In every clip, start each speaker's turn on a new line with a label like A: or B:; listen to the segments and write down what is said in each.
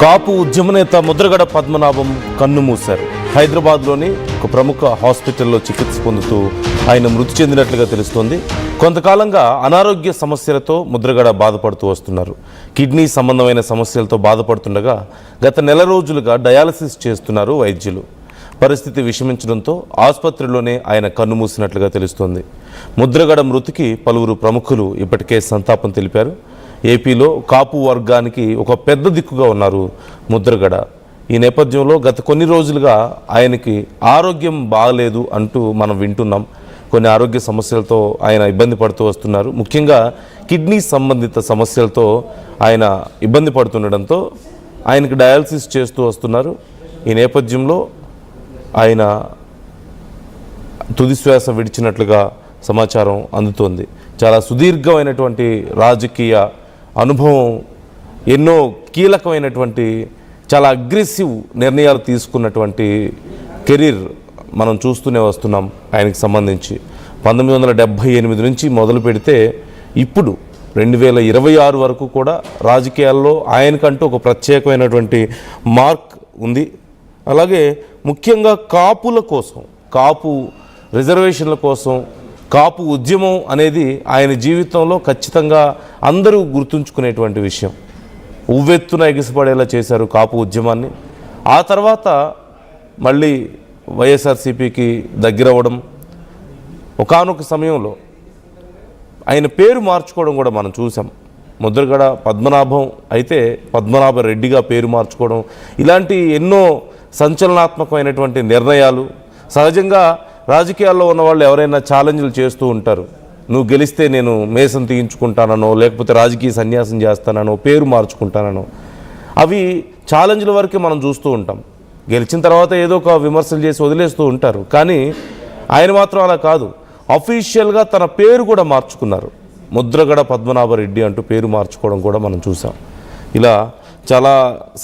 A: కాపు ఉద్యమ నేత ముద్రగడ పద్మనాభం కన్నుమూశారు. హైదరాబాద్లోని ఒక ప్రముఖ హాస్పిటల్లో చికిత్స పొందుతూ ఆయన మృతి చెందినట్లుగా తెలుస్తోంది. కొంతకాలంగా అనారోగ్య సమస్యలతో ముద్రగడ బాధపడుతూ వస్తున్నారు. కిడ్నీ సంబంధమైన సమస్యలతో బాధపడుతుండగా గత నెల రోజులుగా డయాలసిస్ చేస్తున్నారు వైద్యులు. పరిస్థితి విషమించడంతో ఆసుపత్రిలోనే ఆయన కన్నుమూసినట్లుగా తెలుస్తోంది. ముద్రగడ మృతికి పలువురు ప్రముఖులు ఇప్పటికే సంతాపం తెలిపారు. ఏపీలో కాపు వర్గానికి ఒక పెద్ద దిక్కుగా ఉన్నారు ముద్రగడ. ఈ నేపథ్యంలో గత కొన్ని రోజులుగా ఆయనకి ఆరోగ్యం బాగలేదు అంటూ మనం వింటున్నాం. కొన్ని ఆరోగ్య సమస్యలతో ఆయన ఇబ్బంది పడుతూ వస్తున్నారు. ముఖ్యంగా కిడ్నీ సంబంధిత సమస్యలతో ఆయన ఇబ్బంది పడుతుండడంతో ఆయనకి డయాలసిస్ చేస్తూ వస్తున్నారు. ఈ నేపథ్యంలో ఆయన తుదిశ్వాస విడిచినట్లుగా సమాచారం అందుతోంది. చాలా సుదీర్ఘమైనటువంటి రాజకీయ అనుభవం, ఎన్నో కీలకమైనటువంటి చాలా అగ్రెసివ్ నిర్ణయాలు తీసుకున్నటువంటి కెరీర్ మనం చూస్తూనే వస్తున్నాం. ఆయనకు సంబంధించి 1978 నుంచి మొదలు పెడితే ఇప్పుడు 2026 వరకు కూడా రాజకీయాల్లో ఆయనకంటూ ఒక ప్రత్యేకమైనటువంటి మార్క్ ఉంది. అలాగే ముఖ్యంగా కాపుల కోసం, కాపు రిజర్వేషన్ల కోసం, కాపు ఉద్యమం అనేది ఆయన జీవితంలో ఖచ్చితంగా అందరూ గుర్తుంచుకునేటువంటి విషయం. ఉవ్వెత్తున ఎగిసిపడేలా చేశారు కాపు ఉద్యమాన్ని. ఆ తర్వాత మళ్ళీ వైఎస్ఆర్సీపీకి దగ్గరవ్వడం, ఒకానొక సమయంలో ఆయన పేరు మార్చుకోవడం కూడా మనం చూసాం. ముద్రగడ పద్మనాభం అయితే పద్మనాభ రెడ్డిగా పేరు మార్చుకోవడం, ఇలాంటి ఎన్నో సంచలనాత్మకమైనటువంటి నిర్ణయాలు. సహజంగా రాజకీయాల్లో ఉన్నవాళ్ళు ఎవరైనా ఛాలెంజ్లు చేస్తూ ఉంటారు. నువ్వు గెలిస్తే నేను మేసం తీయించుకుంటానో, లేకపోతే రాజకీయ సన్యాసం చేస్తానో, పేరు మార్చుకుంటానో, అవి ఛాలెంజ్ల వరకే మనం చూస్తూ ఉంటాం. గెలిచిన తర్వాత ఏదో ఒక విమర్శలు చేసి వదిలేస్తూ ఉంటారు. కానీ ఆయన మాత్రం అలా కాదు. అఫీషియల్గా తన పేరు కూడా మార్చుకున్నారు. ముద్రగడ పద్మనాభరెడ్డి అంటూ పేరు మార్చుకోవడం కూడా మనం చూసాం. ఇలా చాలా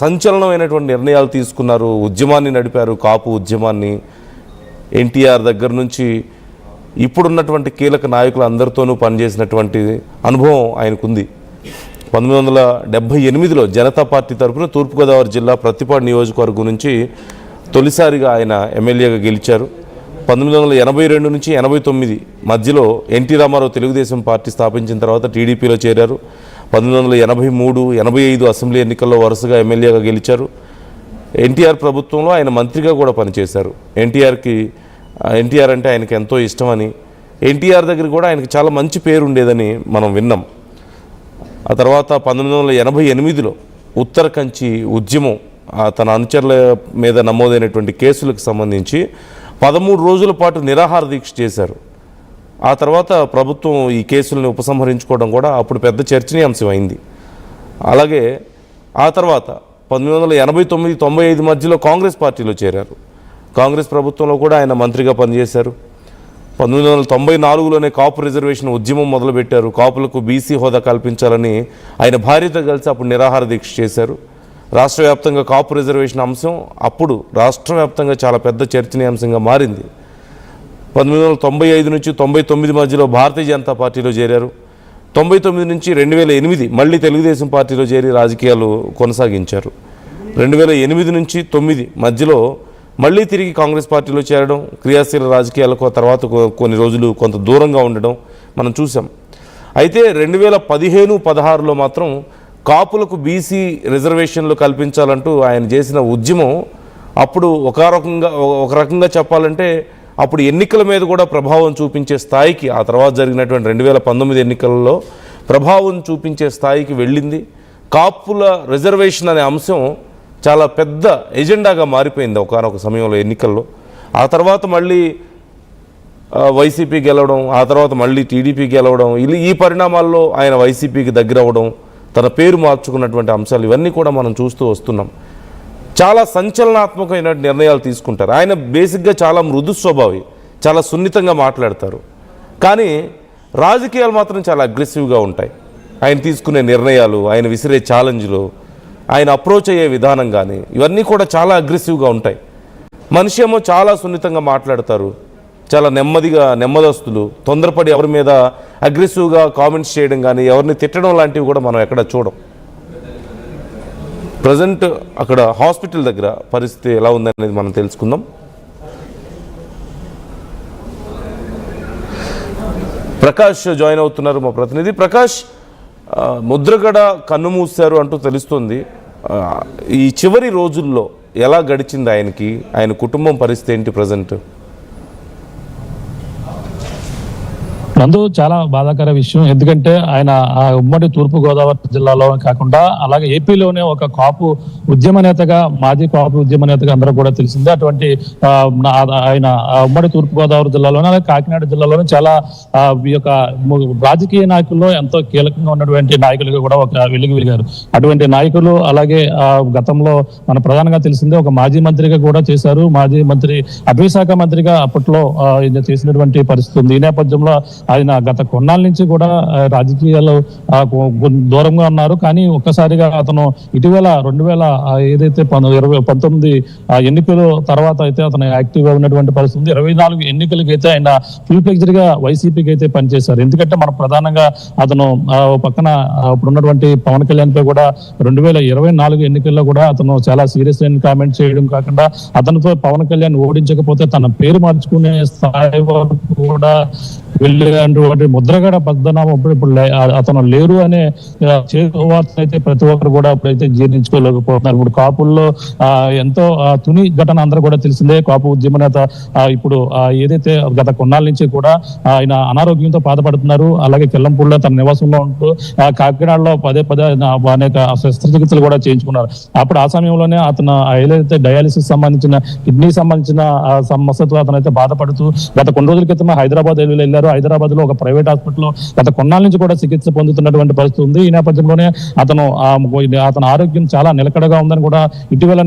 A: సంచలనమైనటువంటి నిర్ణయాలు తీసుకున్నారు. ఉద్యమాన్ని నడిపారు, కాపు ఉద్యమాన్ని. ఎన్టీఆర్ దగ్గర నుంచి ఇప్పుడున్నటువంటి కీలక నాయకులు అందరితోనూ పనిచేసినటువంటి అనుభవం ఆయనకుంది. 1978లో జనతా పార్టీ తరఫున తూర్పుగోదావరి జిల్లా ప్రత్తిపాడు నియోజకవర్గం నుంచి తొలిసారిగా ఆయన ఎమ్మెల్యేగా గెలిచారు. 1982 నుంచి 89 మధ్యలో ఎన్టీ రామారావు తెలుగుదేశం పార్టీ స్థాపించిన తర్వాత టీడీపీలో చేరారు. 1983, 85 అసెంబ్లీ ఎన్నికల్లో వరుసగా ఎమ్మెల్యేగా గెలిచారు. ఎన్టీఆర్ ప్రభుత్వంలో ఆయన మంత్రిగా కూడా పనిచేశారు. ఎన్టీఆర్ అంటే ఆయనకి ఎంతో ఇష్టమని, ఎన్టీఆర్ దగ్గర కూడా ఆయనకి చాలా మంచి పేరు ఉండేదని మనం విన్నాం. ఆ తర్వాత 1988లో ఉత్తర కంచి ఉద్యమం, తన అనుచరుల మీద నమోదైనటువంటి కేసులకు సంబంధించి 13 రోజుల పాటు నిరాహార దీక్ష చేశారు. ఆ తర్వాత ప్రభుత్వం ఈ కేసులను ఉపసంహరించుకోవడం కూడా అప్పుడు పెద్ద చర్చనీయాంశం అయింది. అలాగే ఆ తర్వాత 1989, 95 మధ్యలో కాంగ్రెస్ పార్టీలో చేరారు. కాంగ్రెస్ ప్రభుత్వంలో కూడా ఆయన మంత్రిగా పనిచేశారు. 1994లోనే కాపు రిజర్వేషన్ ఉద్యమం మొదలుపెట్టారు. కాపులకు బీసీ హోదా కల్పించాలని ఆయన భార్యతో కలిసి అప్పుడు నిరాహార దీక్ష చేశారు. రాష్ట్ర వ్యాప్తంగా కాపు రిజర్వేషన్ అంశం అప్పుడు రాష్ట్ర వ్యాప్తంగా చాలా పెద్ద చర్చనీయాంశంగా మారింది. 1995 నుంచి 99 మధ్యలో భారతీయ జనతా పార్టీలో చేరారు. 99 నుంచి 2008 మళ్ళీ తెలుగుదేశం పార్టీలో చేరి రాజకీయాలు కొనసాగించారు. 2008 నుంచి 9 మధ్యలో మళ్ళీ తిరిగి కాంగ్రెస్ పార్టీలో చేరడం, క్రియాశీల రాజకీయాలకు తర్వాత కొన్ని రోజులు కొంత దూరంగా ఉండడం మనం చూసాం. అయితే 2015, 16లో మాత్రం కాపులకు బీసీ రిజర్వేషన్లు కల్పించాలంటూ ఆయన చేసిన ఉద్యమం అప్పుడు ఒక రకంగా చెప్పాలంటే అప్పుడు ఎన్నికల మీద కూడా ప్రభావం చూపించే స్థాయికి, ఆ తర్వాత జరిగినటువంటి 2019 ఎన్నికలలో ప్రభావం చూపించే స్థాయికి వెళ్ళింది. కాపుల రిజర్వేషన్ అనే అంశం చాలా పెద్ద ఎజెండాగా మారిపోయింది ఒకనొక సమయంలో ఎన్నికల్లో. ఆ తర్వాత మళ్ళీ వైసీపీ గెలవడం, ఆ తర్వాత మళ్ళీ టీడీపీ గెలవడం, ఈ పరిణామాల్లో ఆయన వైసీపీకి దగ్గర అవ్వడం, తన పేరు మార్చుకున్నటువంటి అంశాలు ఇవన్నీ కూడా మనం చూస్తూ వస్తున్నాం. చాలా సంచలనాత్మకమైన నిర్ణయాలు తీసుకుంటారు. ఆయన బేసిక్గా చాలా మృదు స్వభావి, చాలా సున్నితంగా మాట్లాడతారు. కానీ రాజకీయాలు మాత్రం చాలా అగ్రెసివ్గా ఉంటాయి. ఆయన తీసుకునే నిర్ణయాలు, ఆయన విసిరే ఛాలెంజ్లు, ఆయన అప్రోచ్ అయ్యే విధానం కానీ ఇవన్నీ కూడా చాలా అగ్రెసివ్గా ఉంటాయి. మనిషి ఏమో చాలా సున్నితంగా మాట్లాడతారు, చాలా నెమ్మదస్తులు, తొందరపడి ఎవరి మీద అగ్రెసివ్గా కామెంట్స్ చేయడం కానీ ఎవరిని తిట్టడం లాంటివి కూడా మనం ఎక్కడ చూడం. ప్రజెంట్ అక్కడ హాస్పిటల్ దగ్గర పరిస్థితి ఎలా ఉందనేది మనం తెలుసుకుందాం. ప్రకాష్ జాయిన్ అవుతున్నారు, మా ప్రతినిధి. ప్రకాష్, ముద్రగడ కన్ను మూశారు అంటూ తెలుస్తుంది. ఈ చివరి రోజుల్లో ఎలా గడిచింది ఆయనకి, ఆయన కుటుంబం పరిస్థితి ఏంటి ప్రజెంట్?
B: నందు, చాలా బాధాకర విషయం. ఎందుకంటే ఆయన ఆ ఉమ్మడి తూర్పు గోదావరి జిల్లాలో కాకుండా అలాగే ఏపీలోనే ఒక కాపు ఉద్యమ నేతగా, మాజీ కాపు ఉద్యమ నేతగా అందరూ కూడా తెలిసిందే. అటువంటి ఆయన ఉమ్మడి తూర్పు గోదావరి జిల్లాలోనే అలాగే కాకినాడ జిల్లాలోనే చాలా ఈ యొక్క రాజకీయ నాయకుల్లో ఎంతో కీలకంగా ఉన్నటువంటి నాయకులుగా కూడా ఒక వెలిగారు. అటువంటి నాయకులు అలాగే గతంలో మన ప్రధానంగా తెలిసిందే ఒక మాజీ మంత్రిగా కూడా చేశారు. మాజీ మంత్రి, అటవీ శాఖ మంత్రిగా అప్పట్లో చేసినటువంటి పరిస్థితి ఉంది. ఈ నేపథ్యంలో ఆయన గత కొన్నాళ్ళ నుంచి కూడా రాజకీయాల్లో దూరంగా ఉన్నారు. కానీ ఒక్కసారిగా అతను ఇటీవల 2019 ఎన్నికల తర్వాత అయితే అతను యాక్టివ్ గా ఉన్నటువంటి పరిస్థితి. 24 ఎన్నికలకి అయితే ఆయన ఫుల్ ఫ్లెక్స్డ్ గా వైసీపీకి అయితే పనిచేశారు. ఎందుకంటే మన ప్రధానంగా అతను పక్కన ఇప్పుడు ఉన్నటువంటి పవన్ కళ్యాణ్ పై కూడా 2024 ఎన్నికల్లో కూడా అతను చాలా సీరియస్ అయిన కామెంట్ చేయడం కాకుండా అతనితో పవన్ కళ్యాణ్ ఓడించకపోతే తన పేరు మార్చుకునే స్థాయి వరకు కూడా వెళ్ళేటువంటి ముద్రగడ పద్మనాభం ఇప్పుడు అతను లేరు అనే వార్త అయితే ప్రతి ఒక్కరు కూడా ఇప్పుడైతే జీర్ణించుకోలేకపోతున్నారు. ఇప్పుడు కాపుల్లో ఎంతో తుని ఘటన అందరూ కూడా తెలిసిందే. కాపు ఉద్యమ నేత ఇప్పుడు ఏదైతే గత కొన్నాళ్ళ నుంచి కూడా ఆయన అనారోగ్యంతో బాధపడుతున్నారు. అలాగే కెల్లంపూడిలో తన నివాసంలో ఉంటూ కాకినాడలో పదే అనేక శస్త్రచికిత్సలు కూడా చేయించుకున్నారు. అప్పుడు ఆ సమయంలోనే అతను ఏదైతే డయాలిసిస్ సంబంధించిన కిడ్నీ సంబంధించిన సమస్యతో అతనైతే బాధపడుతూ గత కొన్ని రోజుల క్రితమే హైదరాబాద్ వెళ్ళారు. హైదరాబాద్ లో ఒక ప్రైవేట్ హాస్పిటల్లో గత కొన్నాళ్ళ నుంచి కూడా చికిత్స పొందుతున్నటువంటి పరిస్థితి ఉంది. ఈ నేపథ్యంలోనే అతను ఆరోగ్యం చాలా నిలకడగా ఉందని కూడా ఇటీవల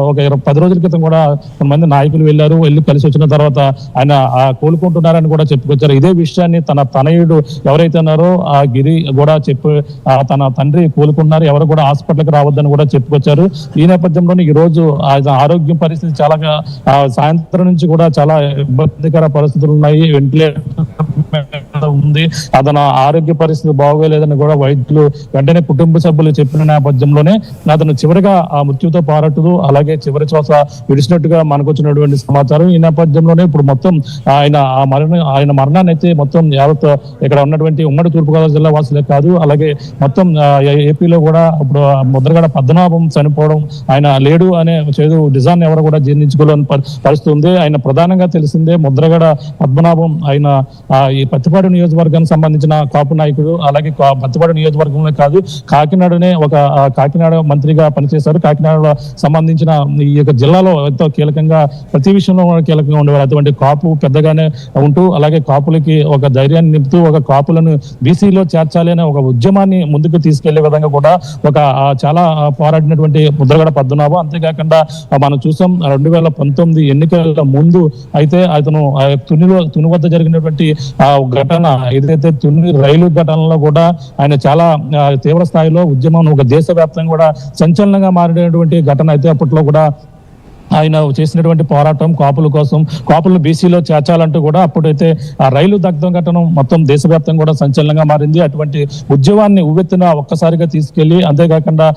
B: ఒక 10 రోజుల క్రితం కూడా కొంతమంది నాయకులు వెళ్ళి కలిసి వచ్చిన తర్వాత ఆయన కోలుకుంటున్నారని కూడా చెప్పుకొచ్చారు. ఇదే విషయాన్ని తన తనయుడు ఎవరైతే ఉన్నారో ఆ గిరి కూడా తన తండ్రి కోలుకుంటున్నారు, ఎవరు కూడా హాస్పిటల్కి రావద్దని కూడా చెప్పుకొచ్చారు. ఈ నేపథ్యంలోనే ఈ రోజు ఆరోగ్యం పరిస్థితి చాలా సాయంత్రం నుంచి కూడా చాలా ఇబ్బందికర పరిస్థితులు ఉన్నాయి. వెంటిలేటర్ ఉంది, అతను ఆరోగ్య పరిస్థితి బాగోలేదని కూడా వైద్యులు వెంటనే కుటుంబ సభ్యులు చెప్పిన నేపథ్యంలోనే అతను చివరిగా ఆ మృత్యుతో పోరాడుతూ అలాగే చివరి శ్వాస విడిచినట్టుగా మనకు వచ్చినటువంటి సమాచారం. ఈ నేపథ్యంలోనే ఇప్పుడు మొత్తం ఆయన మరణాన్ని అయితే మొత్తం యావత్ ఇక్కడ ఉన్నటువంటి ఉమ్మడి తూర్పుగోదావరి జిల్లా వాసులే కాదు, అలాగే మొత్తం ఏపీలో కూడా ఇప్పుడు ముద్రగడ పద్మనాభం చనిపోవడం, ఆయన లేడు అనే చేదు నిజాన్ని ఎవరు కూడా జీర్ణించుకోలేని పరిస్థితి ఉంది. ఆయన ప్రధానంగా తెలిసిందే ముద్రగడ పద్మనాభం ఆయన ఈ పత్తిపాడు నియోజకవర్గానికి సంబంధించిన కాపు నాయకుడు. అలాగే పత్తిపాడు నియోజకవర్గంలో కాదు, కాకినాడ మంత్రిగా పనిచేశారు. కాకినాడలో సంబంధించిన ఈ యొక్క జిల్లాలో ఎంతో కీలకంగా ప్రతి విషయంలో కీలకంగా ఉండేవారు. అటువంటి కాపు పెద్దగానే ఉంటూ అలాగే కాపులకి ఒక ధైర్యాన్ని నింపుతూ ఒక కాపులను బీసీలో చేర్చాలి అనే ఒక ఉద్యమాన్ని ముందుకు తీసుకెళ్లే విధంగా కూడా ఒక చాలా పోరాడినటువంటి ముద్రగడ పద్మనాభం. అంతేకాకుండా మనం చూసాం 2019 ఎన్నికల ముందు అయితే అతను తుని వద్ద జరిగినటువంటి ఘటన ఏదైతే తుని రైలు ఘటనలో కూడా ఆయన చాలా తీవ్ర స్థాయిలో ఉద్యమం ఒక దేశవ్యాప్తంగా కూడా సంచలనంగా మారినటువంటి ఘటన అయితే అప్పట్లో కూడా ఆయన చేసినటువంటి పోరాటం కాపుల కోసం, కాపులను బీసీలో చేర్చాలంటూ కూడా అప్పుడైతే ఆ రైలు దగ్ధం ఘటన మొత్తం దేశవ్యాప్తంగా కూడా సంచలనంగా మారింది. అటువంటి ఉద్యమాన్ని ఉవ్వెత్తున ఒక్కసారిగా తీసుకెళ్లి అంతేకాకుండా